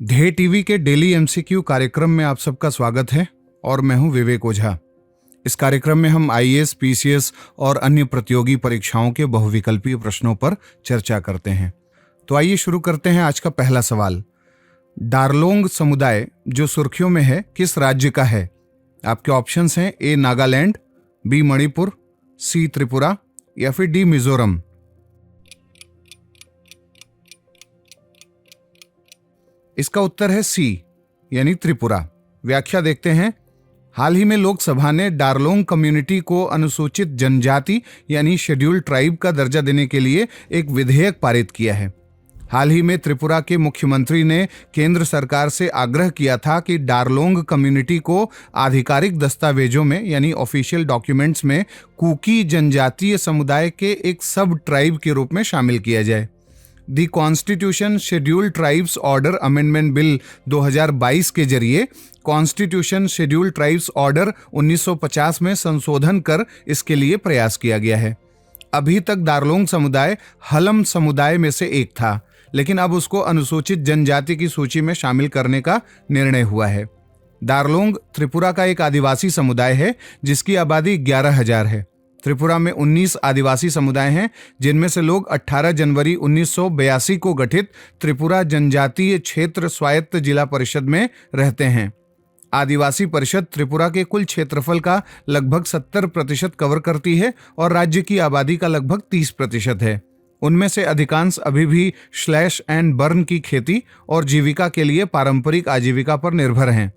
ध्येय टीवी के daily MCQ कार्यक्रम में आप सबका स्वागत है और मैं हूं विवेक ओझा। इस कार्यक्रम में हम आईएएस, पीसीएस और अन्य प्रतियोगी परीक्षाओं के बहुविकल्पीय प्रश्नों पर चर्चा करते हैं। तो आइए शुरू करते हैं आज का पहला सवाल। डारलोंग समुदाय जो सुर्खियों में है किस राज्य का है? आपके ऑप्शंस हैं ए नागालैंड, बी मणिपुर, सी त्रिपुरा या फिर डी मिजोरम। इसका उत्तर है सी यानी त्रिपुरा। व्याख्या देखते हैं। हाल ही में लोकसभा ने डारलोंग कम्युनिटी को अनुसूचित जनजाति यानी शेड्यूल्ड ट्राइब का दर्जा देने के लिए एक विधेयक पारित किया है। हाल ही में त्रिपुरा के मुख्यमंत्री ने केंद्र सरकार से आग्रह किया था कि डारलोंग कम्युनिटी को आधिकारिक दस्तावेजों में यानी ऑफिशियल डॉक्यूमेंट्स में कुकी जनजातीय समुदाय के एक सब ट्राइब के रूप में शामिल किया जाए। दी constitution scheduled tribes order amendment bill 2022 के जरिए कॉन्स्टिट्यूशन शेड्यूल्ड ट्राइब्स ऑर्डर 1950 में संशोधन कर इसके लिए प्रयास किया गया है। अभी तक डारलोंग समुदाय हलम समुदाय में से एक था, लेकिन अब उसको अनुसूचित जनजाति की सूची में शामिल करने का निर्णय हुआ है। डारलोंग त्रिपुरा का एक आदिवासी समुदाय है जिसकी आबादी 11,000 है। त्रिपुरा में 19 आदिवासी समुदाय हैं, जिनमें से लोग 18 जनवरी 1982 को गठित त्रिपुरा जनजातीय क्षेत्र स्वायत्त जिला परिषद में रहते हैं। आदिवासी परिषद त्रिपुरा के कुल क्षेत्रफल का लगभग 70% कवर करती है और राज्य की आबादी का लगभग 30% है। उनमें से अधिकांश अभी भी स्लैश एंड बर्न की खेती और जीविका के लिए पारंपरिक आजीविका पर निर्भर हैं।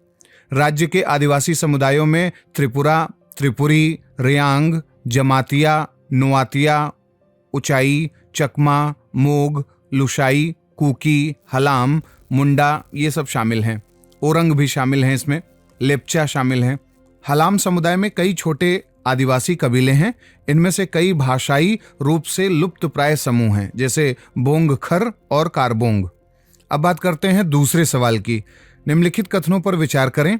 राज्य के आदिवासी समुदायों में त्रिपुरा, त्रिपुरी, रियांग, जमातिया, नुआतिया, उचाई, चकमा, मोग, लुशाई, कुकी, हलाम, मुंडा ये सब शामिल हैं। ओरंग भी शामिल हैं इसमें, लेप्चा शामिल हैं। हलाम समुदाय में कई छोटे आदिवासी कबीले हैं। इनमें से कई भाषाई रूप से लुप्त प्राय समूह हैं, जैसे बोंगखर और कारबोंग। अब बात करते हैं दूसरे सवाल की। निम्नलिखित कथनों पर विचार करें।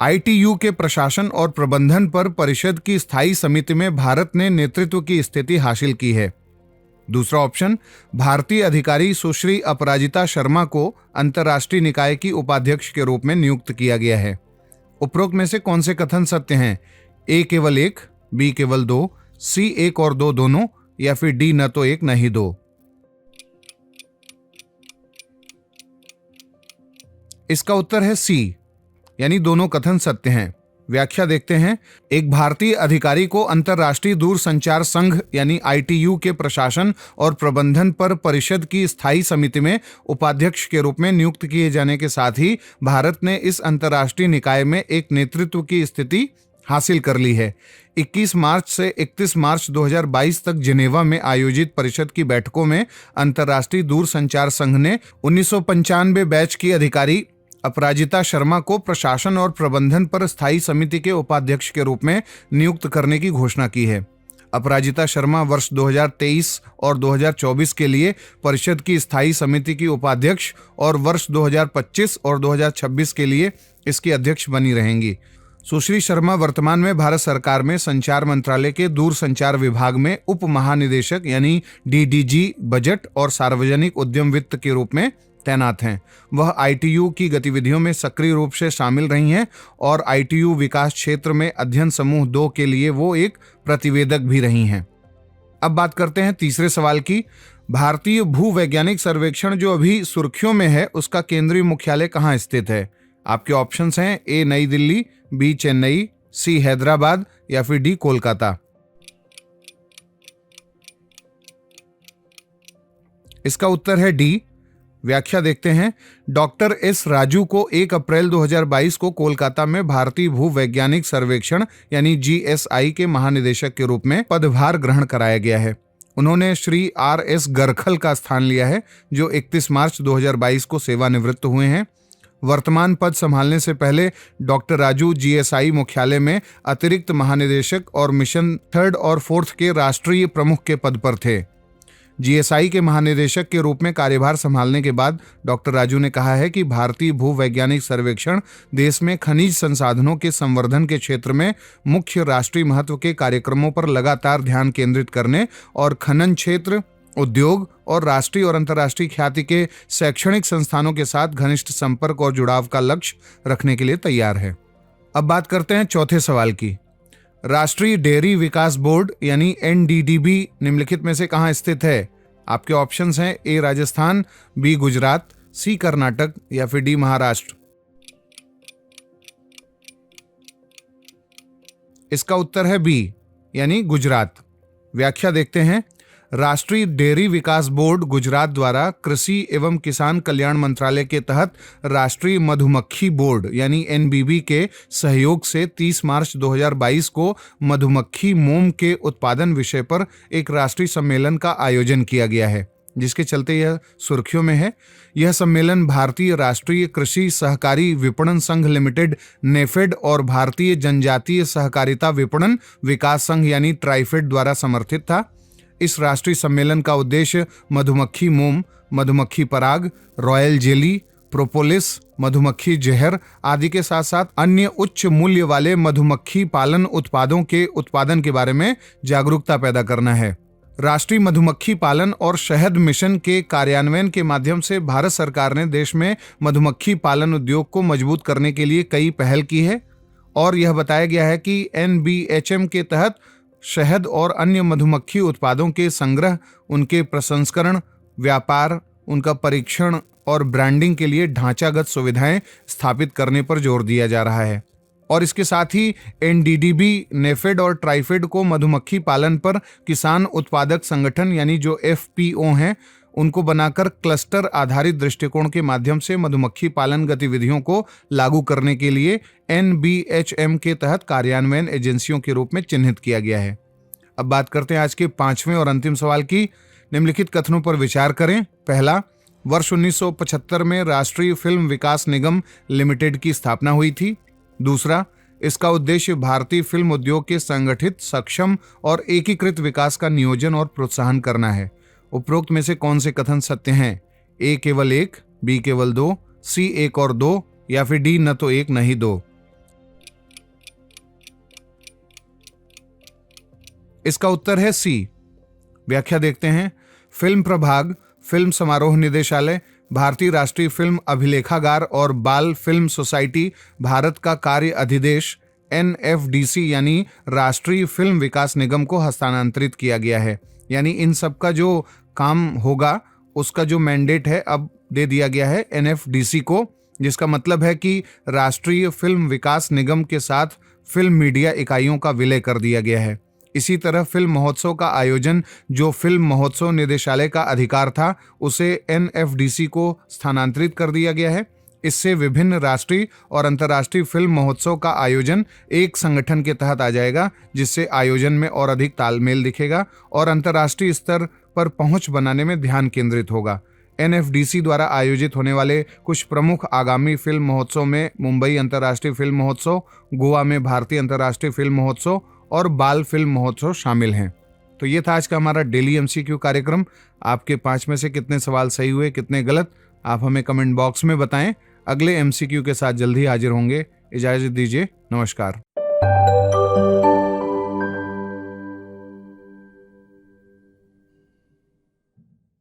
आईटीयू के प्रशासन और प्रबंधन पर परिषद की स्थायी समिति में भारत ने नेतृत्व की स्थिति हासिल की है। दूसरा ऑप्शन, भारतीय अधिकारी सुश्री अपराजिता शर्मा को अंतर्राष्ट्रीय निकाय की उपाध्यक्ष के रूप में नियुक्त किया गया है। उपरोक्त में से कौन से कथन सत्य हैं? ए केवल एक, बी केवल दो, सी एक और दो दोनों या फिर डी न तो एक न ही दो। इसका उत्तर है सी यानी दोनों कथन सत्य हैं। व्याख्या देखते हैं। एक भारतीय अधिकारी को अंतर्राष्ट्रीय दूरसंचार संघ यानी आईटीयू के प्रशासन और प्रबंधन पर परिषद की स्थायी समिति में उपाध्यक्ष के रूप में नियुक्त किए जाने के साथ ही भारत ने इस अंतर्राष्ट्रीय निकाय में एक नेतृत्व की स्थिति हासिल कर ली है। 21 मार्च से 31 मार्च 2022 तक जिनेवा में आयोजित परिषद की बैठकों में अंतर्राष्ट्रीय दूरसंचार संघ ने 1995 बैच की अधिकारी अपराजिता शर्मा को प्रशासन और प्रबंधन पर स्थायी समिति के उपाध्यक्ष के रूप में नियुक्त करने की घोषणा की है। अपराजिता शर्मा वर्ष 2023 और 2024 के लिए परिषद की स्थायी समिति की उपाध्यक्ष और वर्ष 2025 और 2026 के लिए इसकी अध्यक्ष बनी रहेंगी। सुश्री शर्मा वर्तमान में भारत सरकार में संचार मंत्रालय के दूरसंचार विभाग में उप महानिदेशक यानी डीडीजी बजट और सार्वजनिक उद्यम वित्त के रूप में तैनात हैं। वह आईटीयू की गतिविधियों में सक्रिय रूप से शामिल रही हैं और आईटीयू विकास क्षेत्र में अध्ययन समूह 2 के लिए वो एक प्रतिवेदक भी रही हैं। अब बात करते हैं तीसरे सवाल की। भारतीय भूवैज्ञानिक सर्वेक्षण जो अभी सुर्खियों में है उसका केंद्रीय मुख्यालय कहाँ स्थित है? आपके ऑप्शंस हैं ए नई दिल्ली, बी चेन्नई, सी हैदराबाद या फिर डी कोलकाता। इसका उत्तर है डी। व्याख्या देखते हैं। डॉक्टर एस राजू को 1 अप्रैल 2022 को कोलकाता में भारतीय भूवैज्ञानिक सर्वेक्षण यानी जीएसआई के महानिदेशक के रूप में पदभार ग्रहण कराया गया है। उन्होंने श्री आर.एस. गरखल का स्थान लिया है, जो 31 मार्च 2022 को सेवानिवृत्त हुए हैं। वर्तमान पद संभालने से पहले डॉक्टर राजू जीएसआई मुख्यालय में अतिरिक्त महानिदेशक और मिशन 3 और 4 के राष्ट्रीय प्रमुख के पद पर थे। जीएसआई के महानिदेशक के रूप में कार्यभार संभालने के बाद डॉक्टर राजू ने कहा है कि भारतीय भूवैज्ञानिक सर्वेक्षण देश में खनिज संसाधनों के संवर्धन के क्षेत्र में मुख्य राष्ट्रीय महत्व के कार्यक्रमों पर लगातार ध्यान केंद्रित करने और खनन क्षेत्र, उद्योग और राष्ट्रीय और अंतर्राष्ट्रीय ख्याति के शैक्षणिक संस्थानों के साथ घनिष्ठ संपर्क और जुड़ाव का लक्ष्य रखने के लिए तैयार है। अब बात करते हैं चौथे सवाल की। राष्ट्रीय डेयरी विकास बोर्ड यानी NDDB निम्नलिखित में से कहां स्थित है? आपके ऑप्शंस हैं ए राजस्थान, बी गुजरात, सी कर्नाटक या फिर डी महाराष्ट्र। इसका उत्तर है बी यानी गुजरात। व्याख्या देखते हैं। राष्ट्रीय डेयरी विकास बोर्ड गुजरात द्वारा कृषि एवं किसान कल्याण मंत्रालय के तहत राष्ट्रीय मधुमक्खी बोर्ड यानी NBB के सहयोग से 30 मार्च 2022 को मधुमक्खी मोम के उत्पादन विषय पर एक राष्ट्रीय सम्मेलन का आयोजन किया गया है, जिसके चलते यह सुर्खियों में है। यह सम्मेलन भारतीय राष्ट्रीय कृषि सहकारी विपणन संघ लिमिटेड नेफेड और भारतीय जनजातीय सहकारिता विपणन विकास संघ यानी ट्राइफेड द्वारा समर्थित था। इस राष्ट्रीय सम्मेलन का उद्देश्य मधुमक्खी मोम, मधुमक्खी पराग, रॉयल जेली, प्रोपोलिस, मधुमक्खी जहर आदि के साथ साथ अन्य उच्च मूल्य वाले मधुमक्खी पालन उत्पादों के उत्पादन के बारे में जागरूकता पैदा करना है। राष्ट्रीय मधुमक्खी पालन और शहद मिशन के कार्यान्वयन के माध्यम से भारत सरकार ने देश में मधुमक्खी पालन उद्योग को मजबूत करने के लिए कई पहल की है और यह बताया गया है कि NBHM के तहत शहद और अन्य मधुमक्खी उत्पादों के संग्रह, उनके प्रसंस्करण, व्यापार, उनका परीक्षण और ब्रांडिंग के लिए ढांचागत सुविधाएं स्थापित करने पर जोर दिया जा रहा है। और इसके साथ ही NDDB, नेफेड और ट्राइफेड को मधुमक्खी पालन पर किसान उत्पादक संगठन यानी जो FPO हैं उनको बनाकर क्लस्टर आधारित दृष्टिकोण के माध्यम से मधुमक्खी पालन गतिविधियों को लागू करने के लिए NBHM के तहत कार्यान्वयन एजेंसियों के रूप में चिन्हित किया गया है। अब बात करते हैं आज के पांचवें और अंतिम सवाल की। निम्नलिखित कथनों पर विचार करें। पहला, वर्ष 1975 में राष्ट्रीय फिल्म विकास निगम लिमिटेड की स्थापना हुई थी। दूसरा, इसका उद्देश्य भारतीय फिल्म उद्योग के संगठित, सक्षम और एकीकृत विकास का नियोजन और प्रोत्साहन करना है। उपरोक्त में से कौन से कथन सत्य हैं? ए केवल 1, बी केवल 2, सी 1 और 2 या फिर डी न तो 1 न ही 2। इसका उत्तर है सी। व्याख्या देखते हैं। फिल्म प्रभाग, फिल्म समारोह निदेशालय, भारतीय राष्ट्रीय फिल्म अभिलेखागार और बाल फिल्म सोसाइटी भारत का कार्य अधिदेश NFDC यानी राष्ट्रीय फिल्म विकास निगम को हस्तांतरित किया गया है। यानी इन सब का जो काम होगा उसका जो मैंडेट है अब दे दिया गया है NFDC को, जिसका मतलब है कि राष्ट्रीय फिल्म विकास निगम के साथ फिल्म मीडिया इकाइयों का विलय कर दिया गया है। इसी तरह फिल्म महोत्सव का आयोजन जो फिल्म महोत्सव निदेशालय का अधिकार था उसे NFDC को स्थानांतरित कर दिया गया है। इससे विभिन्न राष्ट्रीय और अंतर्राष्ट्रीय फिल्म महोत्सव का आयोजन एक संगठन के तहत आ जाएगा, जिससे आयोजन में और अधिक तालमेल दिखेगा और अंतर्राष्ट्रीय स्तर पर पहुंच बनाने में ध्यान केंद्रित होगा। NFDC द्वारा आयोजित होने वाले कुछ प्रमुख आगामी फिल्म महोत्सव में मुंबई अंतर्राष्ट्रीय फिल्म महोत्सव, गोवा में भारतीय अंतर्राष्ट्रीय फिल्म महोत्सव और बाल फिल्म महोत्सव शामिल हैं। तो ये था आज का हमारा डेली MCQ कार्यक्रम। आपके 5 में से कितने सवाल सही हुए, कितने गलत, आप हमें कमेंट बॉक्स में बताएं। अगले MCQ के साथ जल्दी हाजिर होंगे। इजाजत दीजिए। नमस्कार।